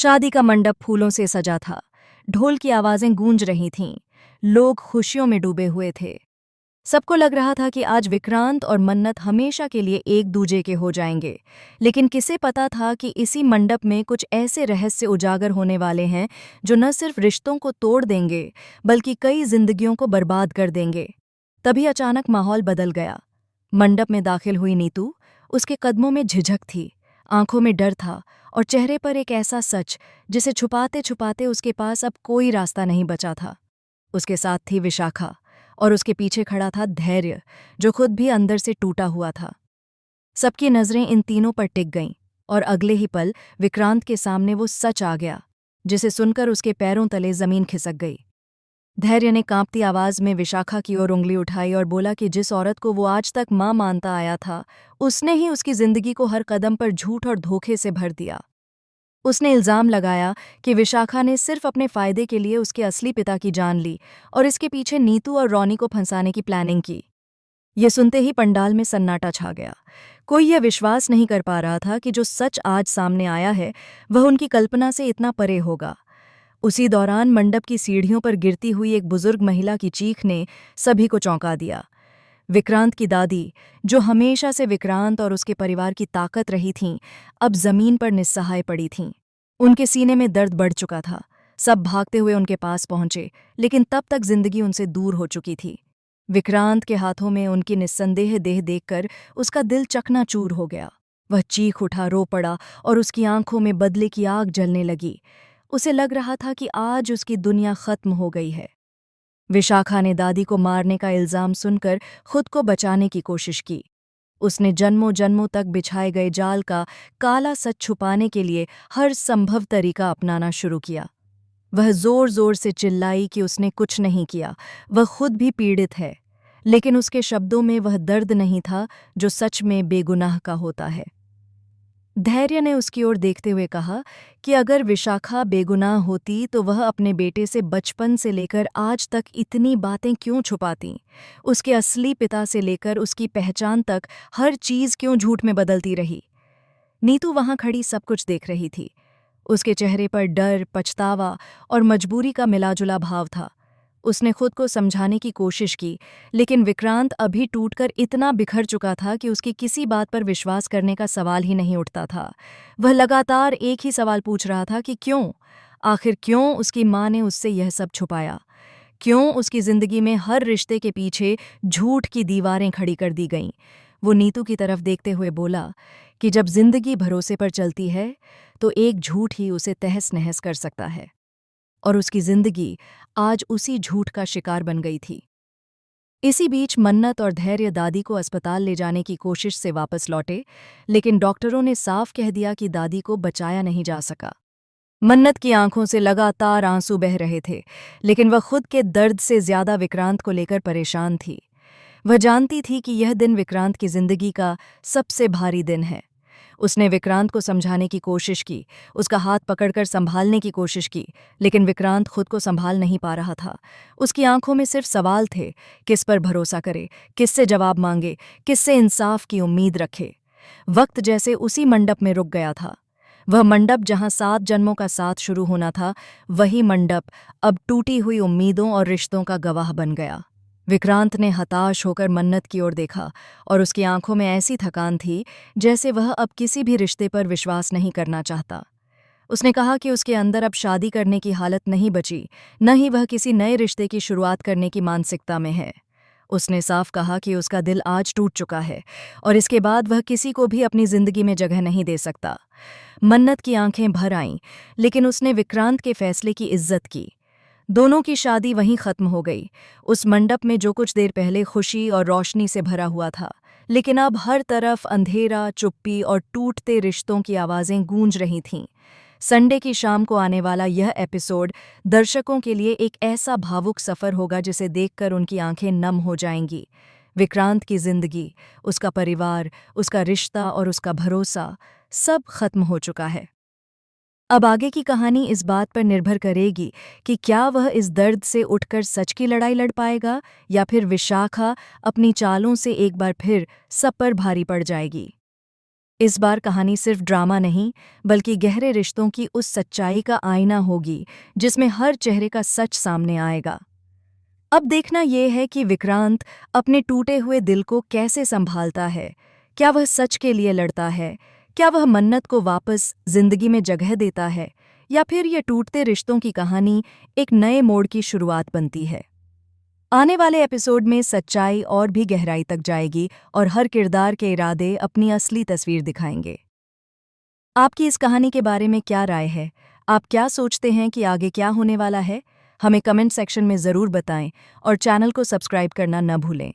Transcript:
शादी का मंडप फूलों से सजा था। ढोल की आवाजें गूंज रही थीं। लोग खुशियों में डूबे हुए थे। सबको लग रहा था कि आज विक्रांत और मन्नत हमेशा के लिए एक दूजे के हो जाएंगे। लेकिन किसे पता था कि इसी मंडप में कुछ ऐसे रहस्य उजागर होने वाले हैं जो न सिर्फ रिश्तों को तोड़ देंगे बल्कि कई जिंदगियों को बर्बाद कर देंगे। तभी अचानक माहौल बदल गया। मंडप में दाखिल हुई नीतू। उसके कदमों में झिझक थी, आंखों में डर था और चेहरे पर एक ऐसा सच जिसे छुपाते छुपाते उसके पास अब कोई रास्ता नहीं बचा था। उसके साथ थी विशाखा और उसके पीछे खड़ा था धैर्य, जो खुद भी अंदर से टूटा हुआ था। सबकी नजरें इन तीनों पर टिक गईं और अगले ही पल विक्रांत के सामने वो सच आ गया जिसे सुनकर उसके पैरों तले जमीन खिसक गई। धैर्य ने कांपती आवाज में विशाखा की ओर उंगली उठाई और बोला कि जिस औरत को वो आज तक मां मानता आया था, उसने ही उसकी जिंदगी को हर कदम पर झूठ और धोखे से भर दिया। उसने इल्जाम लगाया कि विशाखा ने सिर्फ अपने फायदे के लिए उसके असली पिता की जान ली और इसके पीछे नीतू और रॉनी को फंसाने की प्लानिंग की। ये सुनते ही पंडाल में सन्नाटा छा गया। कोई यह विश्वास नहीं कर पा रहा था कि जो सच आज सामने आया है वह उनकी कल्पना से इतना परे होगा। उसी दौरान मंडप की सीढ़ियों पर गिरती हुई एक बुजुर्ग महिला की चीख ने सभी को चौंका दिया। विक्रांत की दादी, जो हमेशा से विक्रांत और उसके परिवार की ताकत रही थीं, अब जमीन पर निस्सहाय पड़ी थीं। उनके सीने में दर्द बढ़ चुका था। सब भागते हुए उनके पास पहुंचे, लेकिन तब तक जिंदगी उनसे दूर हो चुकी थी। विक्रांत के हाथों में उनकी निस्संदेह देह देखकर उसका दिल चकनाचूर हो गया। वह चीख उठा, रो पड़ा और उसकी आंखों में बदले की आग जलने लगी। उसे लग रहा था कि आज उसकी दुनिया खत्म हो गई है। विशाखा ने दादी को मारने का इल्जाम सुनकर खुद को बचाने की कोशिश की। उसने जन्मों जन्मों तक बिछाए गए जाल का काला सच छुपाने के लिए हर संभव तरीका अपनाना शुरू किया। वह जोर जोर से चिल्लाई कि उसने कुछ नहीं किया, वह खुद भी पीड़ित है। लेकिन उसके शब्दों में वह दर्द नहीं था जो सच में बेगुनाह का होता है। धैर्य ने उसकी ओर देखते हुए कहा कि अगर विशाखा बेगुनाह होती तो वह अपने बेटे से बचपन से लेकर आज तक इतनी बातें क्यों छुपाती? उसके असली पिता से लेकर उसकी पहचान तक हर चीज क्यों झूठ में बदलती रही? नीतू वहां खड़ी सब कुछ देख रही थी। उसके चेहरे पर डर, पछतावा और मजबूरी का मिलाजुला भाव था। उसने खुद को समझाने की कोशिश की, लेकिन विक्रांत अभी टूटकर इतना बिखर चुका था कि उसकी किसी बात पर विश्वास करने का सवाल ही नहीं उठता था। वह लगातार एक ही सवाल पूछ रहा था कि क्यों, आखिर क्यों उसकी माँ ने उससे यह सब छुपाया? क्यों उसकी जिंदगी में हर रिश्ते के पीछे झूठ की दीवारें खड़ी कर दी गईं? वो नीतू की तरफ देखते हुए बोला कि जब जिंदगी भरोसे पर चलती है तो एक झूठ ही उसे तहस नहस कर सकता है। और उसकी जिंदगी आज उसी झूठ का शिकार बन गई थी। इसी बीच मन्नत और धैर्य दादी को अस्पताल ले जाने की कोशिश से वापस लौटे, लेकिन डॉक्टरों ने साफ कह दिया कि दादी को बचाया नहीं जा सका। मन्नत की आंखों से लगातार आंसू बह रहे थे, लेकिन वह खुद के दर्द से ज्यादा विक्रांत को लेकर परेशान थी। वह जानती थी कि यह दिन विक्रांत की जिंदगी का सबसे भारी दिन है। उसने विक्रांत को समझाने की कोशिश की, उसका हाथ पकड़कर संभालने की कोशिश की, लेकिन विक्रांत खुद को संभाल नहीं पा रहा था। उसकी आंखों में सिर्फ सवाल थे, किस पर भरोसा करे, किससे जवाब मांगे, किससे इंसाफ की उम्मीद रखे। वक्त जैसे उसी मंडप में रुक गया था। वह मंडप जहां 7 जन्मों का साथ शुरू होना था, वही मंडप अब टूटी हुई उम्मीदों और रिश्तों का गवाह बन गया। विक्रांत ने हताश होकर मन्नत की ओर देखा और उसकी आंखों में ऐसी थकान थी जैसे वह अब किसी भी रिश्ते पर विश्वास नहीं करना चाहता। उसने कहा कि उसके अंदर अब शादी करने की हालत नहीं बची, न ही वह किसी नए रिश्ते की शुरुआत करने की मानसिकता में है। उसने साफ कहा कि उसका दिल आज टूट चुका है और इसके बाद वह किसी को भी अपनी जिंदगी में जगह नहीं दे सकता। मन्नत की आंखें भर आईं, लेकिन उसने विक्रांत के फैसले की इज्जत की। दोनों की शादी वहीं खत्म हो गई, उस मंडप में जो कुछ देर पहले खुशी और रोशनी से भरा हुआ था। लेकिन अब हर तरफ अंधेरा, चुप्पी और टूटते रिश्तों की आवाजें गूंज रही थीं। संडे की शाम को आने वाला यह एपिसोड दर्शकों के लिए एक ऐसा भावुक सफर होगा जिसे देखकर उनकी आंखें नम हो जाएंगी। विक्रांत की जिंदगी, उसका परिवार, उसका रिश्ता और उसका भरोसा सब खत्म हो चुका है। अब आगे की कहानी इस बात पर निर्भर करेगी कि क्या वह इस दर्द से उठकर सच की लड़ाई लड़ पाएगा या फिर विशाखा अपनी चालों से एक बार फिर सब पर भारी पड़ जाएगी। इस बार कहानी सिर्फ ड्रामा नहीं, बल्कि गहरे रिश्तों की उस सच्चाई का आईना होगी जिसमें हर चेहरे का सच सामने आएगा। अब देखना यह है कि विक्रांत अपने टूटे हुए दिल को कैसे संभालता है। क्या वह सच के लिए लड़ता है? क्या वह मन्नत को वापस जिंदगी में जगह देता है? या फिर ये टूटते रिश्तों की कहानी एक नए मोड़ की शुरुआत बनती है? आने वाले एपिसोड में सच्चाई और भी गहराई तक जाएगी और हर किरदार के इरादे अपनी असली तस्वीर दिखाएंगे। आपकी इस कहानी के बारे में क्या राय है? आप क्या सोचते हैं कि आगे क्या होने वाला है? हमें कमेंट सेक्शन में ज़रूर बताएं और चैनल को सब्सक्राइब करना न भूलें।